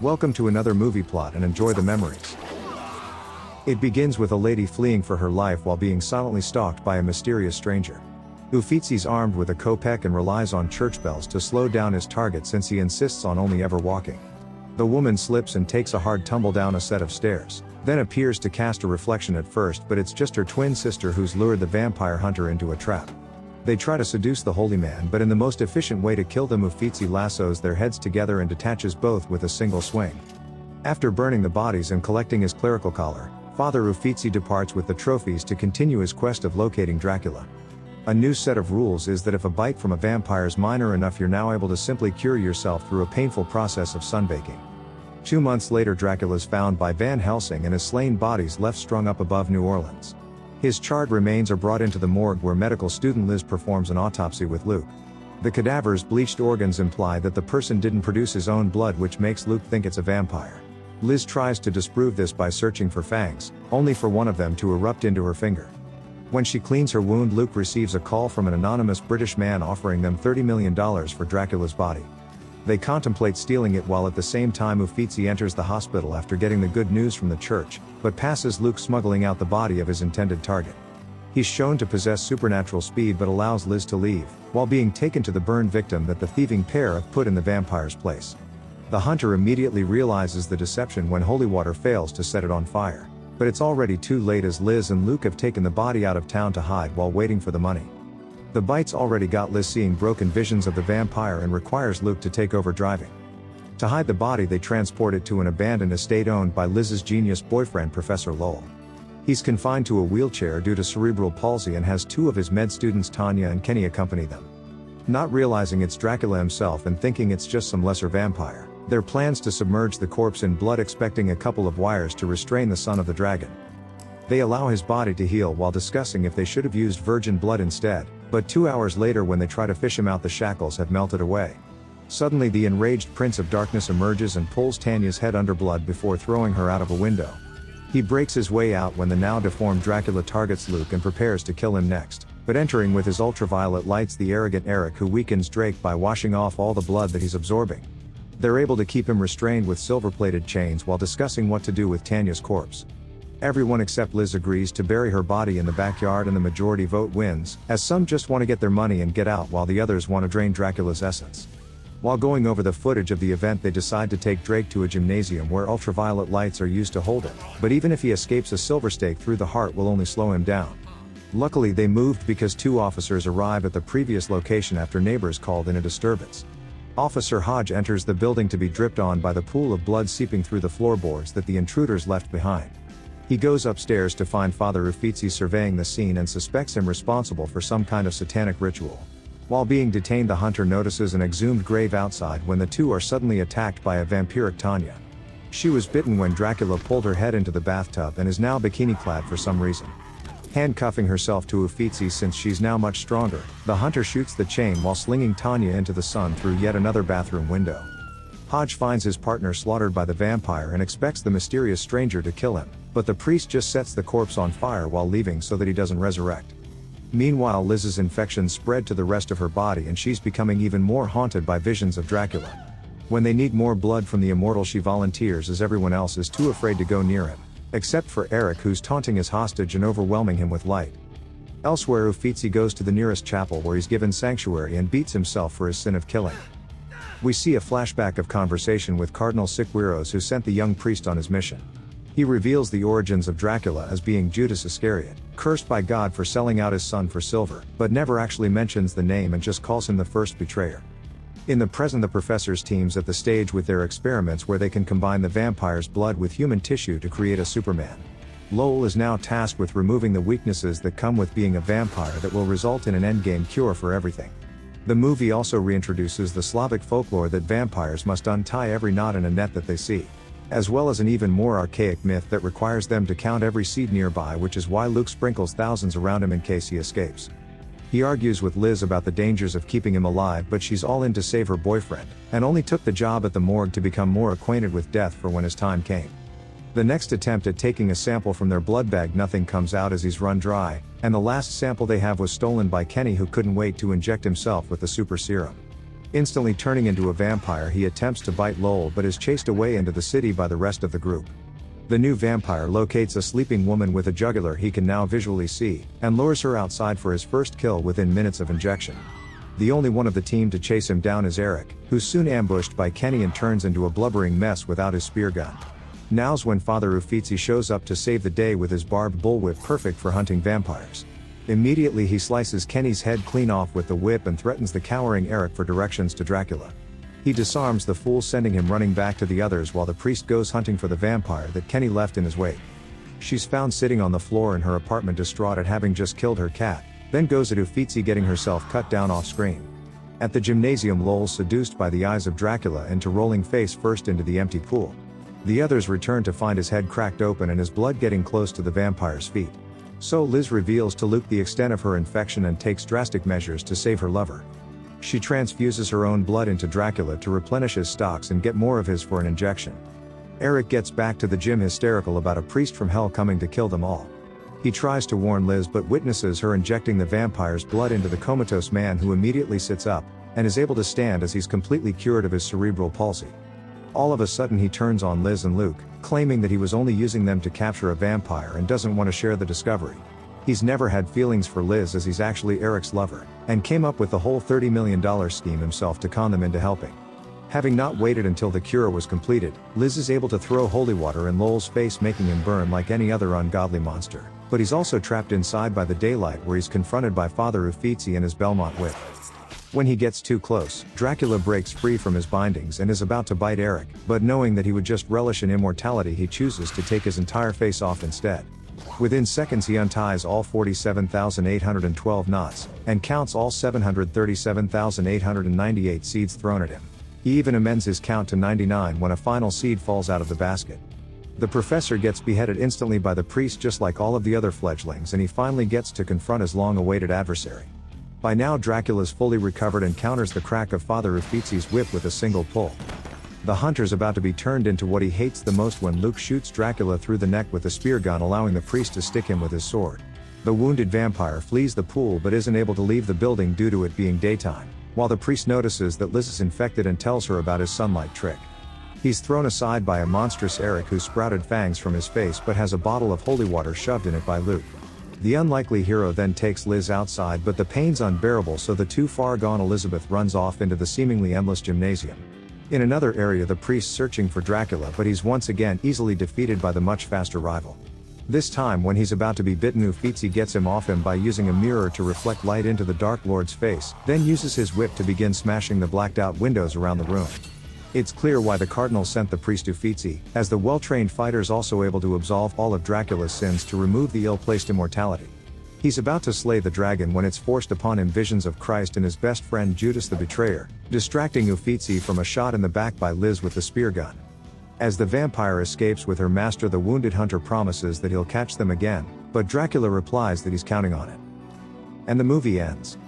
Welcome to another movie plot and enjoy the memories. It begins with a lady fleeing for her life while being silently stalked by a mysterious stranger. Uffizi's armed with a kopeck and relies on church bells to slow down his target since he insists on only ever walking. The woman slips and takes a hard tumble down a set of stairs, then appears to cast a reflection at first, but it's just her twin sister who's lured the vampire hunter into a trap. They try to seduce the holy man, but in the most efficient way to kill them, Uffizi lassos their heads together and detaches both with a single swing. After burning the bodies and collecting his clerical collar, Father Uffizi departs with the trophies to continue his quest of locating Dracula. A new set of rules is that if a bite from a vampire is minor enough, you're now able to simply cure yourself through a painful process of sunbaking. 2 months later, Dracula is found by Van Helsing and his slain bodies left strung up above New Orleans. His charred remains are brought into the morgue where medical student Liz performs an autopsy with Luke. The cadaver's bleached organs imply that the person didn't produce his own blood, which makes Luke think it's a vampire. Liz tries to disprove this by searching for fangs, only for one of them to erupt into her finger. When she cleans her wound, Luke receives a call from an anonymous British man offering them $30 million for Dracula's body. They contemplate stealing it while at the same time Uffizi enters the hospital after getting the good news from the church, but passes Luke smuggling out the body of his intended target. He's shown to possess supernatural speed but allows Liz to leave, while being taken to the burned victim that the thieving pair have put in the vampire's place. The hunter immediately realizes the deception when holy water fails to set it on fire. But it's already too late, as Liz and Luke have taken the body out of town to hide while waiting for the money. The bite's already got Liz seeing broken visions of the vampire and requires Luke to take over driving. To hide the body, they transport it to an abandoned estate owned by Liz's genius boyfriend, Professor Lowell. He's confined to a wheelchair due to cerebral palsy and has 2 of his med students, Tanya and Kane, accompany them. Not realizing it's Dracula himself and thinking it's just some lesser vampire, their plans to submerge the corpse in blood, expecting a couple of wires to restrain the son of the dragon. They allow his body to heal while discussing if they should have used virgin blood instead, but 2 hours later when they try to fish him out, the shackles have melted away. Suddenly the enraged Prince of Darkness emerges and pulls Tanya's head under blood before throwing her out of a window. He breaks his way out when the now deformed Dracula targets Luke and prepares to kill him next, but entering with his ultraviolet lights the arrogant Eric, who weakens Drake by washing off all the blood that he's absorbing. They're able to keep him restrained with silver-plated chains while discussing what to do with Tanya's corpse. Everyone except Liz agrees to bury her body in the backyard, and the majority vote wins, as some just want to get their money and get out while the others want to drain Dracula's essence. While going over the footage of the event, they decide to take Drake to a gymnasium where ultraviolet lights are used to hold him, but even if he escapes, a silver stake through the heart will only slow him down. Luckily they moved because 2 officers arrive at the previous location after neighbors called in a disturbance. Officer Hodge enters the building to be dripped on by the pool of blood seeping through the floorboards that the intruders left behind. He goes upstairs to find Father Uffizi surveying the scene and suspects him responsible for some kind of satanic ritual. While being detained, the hunter notices an exhumed grave outside when the 2 are suddenly attacked by a vampiric Tanya. She was bitten when Dracula pulled her head into the bathtub and is now bikini-clad for some reason. Handcuffing herself to Uffizi since she's now much stronger, the hunter shoots the chain while slinging Tanya into the sun through yet another bathroom window. Hodge finds his partner slaughtered by the vampire and expects the mysterious stranger to kill him, but the priest just sets the corpse on fire while leaving so that he doesn't resurrect. Meanwhile, Liz's infection spread to the rest of her body and she's becoming even more haunted by visions of Dracula. When they need more blood from the immortal, she volunteers as everyone else is too afraid to go near him, except for Eric, who's taunting his hostage and overwhelming him with light. Elsewhere, Uffizi goes to the nearest chapel where he's given sanctuary and beats himself for his sin of killing. We see a flashback of conversation with Cardinal Siqueros, who sent the young priest on his mission. He reveals the origins of Dracula as being Judas Iscariot, cursed by God for selling out his son for silver, but never actually mentions the name and just calls him the first betrayer. In the present, the professors teams at the stage with their experiments where they can combine the vampire's blood with human tissue to create a Superman. Lowell is now tasked with removing the weaknesses that come with being a vampire that will result in an endgame cure for everything. The movie also reintroduces the Slavic folklore that vampires must untie every knot in a net that they see, as well as an even more archaic myth that requires them to count every seed nearby, which is why Luke sprinkles thousands around him in case he escapes. He argues with Liz about the dangers of keeping him alive, but she's all in to save her boyfriend, and only took the job at the morgue to become more acquainted with death for when his time came. The next attempt at taking a sample from their blood bag, nothing comes out as he's run dry, and the last sample they have was stolen by Kenny, who couldn't wait to inject himself with the super serum. Instantly turning into a vampire, he attempts to bite Lowell but is chased away into the city by the rest of the group. The new vampire locates a sleeping woman with a jugular he can now visually see, and lures her outside for his first kill within minutes of injection. The only one of the team to chase him down is Eric, who's soon ambushed by Kenny and turns into a blubbering mess without his spear gun. Now's when Father Uffizi shows up to save the day with his barbed bullwhip, perfect for hunting vampires. Immediately he slices Kenny's head clean off with the whip and threatens the cowering Eric for directions to Dracula. He disarms the fool, sending him running back to the others while the priest goes hunting for the vampire that Kenny left in his wake. She's found sitting on the floor in her apartment, distraught at having just killed her cat, then goes at Uffizi, getting herself cut down off screen. At the gymnasium, Lowell's seduced by the eyes of Dracula into rolling face first into the empty pool. The others return to find his head cracked open and his blood getting close to the vampire's feet. So Liz reveals to Luke the extent of her infection and takes drastic measures to save her lover. She transfuses her own blood into Dracula to replenish his stocks and get more of his for an injection. Eric gets back to the gym hysterical about a priest from hell coming to kill them all. He tries to warn Liz but witnesses her injecting the vampire's blood into the comatose man, who immediately sits up and is able to stand as he's completely cured of his cerebral palsy. All of a sudden he turns on Liz and Luke, claiming that he was only using them to capture a vampire and doesn't want to share the discovery. He's never had feelings for Liz, as he's actually Eric's lover, and came up with the whole $30 million scheme himself to con them into helping. Having not waited until the cure was completed, Liz is able to throw holy water in Lowell's face, making him burn like any other ungodly monster, but he's also trapped inside by the daylight, where he's confronted by Father Uffizi and his Belmont whip. When he gets too close, Dracula breaks free from his bindings and is about to bite Eric, but knowing that he would just relish in immortality, he chooses to take his entire face off instead. Within seconds he unties all 47,812 knots, and counts all 737,898 seeds thrown at him. He even amends his count to 99 when a final seed falls out of the basket. The professor gets beheaded instantly by the priest, just like all of the other fledglings, and he finally gets to confront his long-awaited adversary. By now Dracula's fully recovered and counters the crack of Father Uffizi's whip with a single pull. The hunter's about to be turned into what he hates the most when Luke shoots Dracula through the neck with a spear gun, allowing the priest to stick him with his sword. The wounded vampire flees the pool but isn't able to leave the building due to it being daytime, while the priest notices that Liz is infected and tells her about his sunlight trick. He's thrown aside by a monstrous Eric who sprouted fangs from his face but has a bottle of holy water shoved in it by Luke. The unlikely hero then takes Liz outside, but the pain's unbearable, so the too far gone Elizabeth runs off into the seemingly endless gymnasium. In another area, the priest's searching for Dracula, but he's once again easily defeated by the much faster rival. This time, when he's about to be bitten, Uffizi gets him off him by using a mirror to reflect light into the Dark Lord's face, then uses his whip to begin smashing the blacked out windows around the room. It's clear why the Cardinal sent the priest Uffizi, as the well-trained fighter's also able to absolve all of Dracula's sins to remove the ill-placed immortality. He's about to slay the dragon when it's forced upon him visions of Christ and his best friend Judas the Betrayer, distracting Uffizi from a shot in the back by Liz with the spear gun. As the vampire escapes with her master, the wounded hunter promises that he'll catch them again, but Dracula replies that he's counting on it. And the movie ends.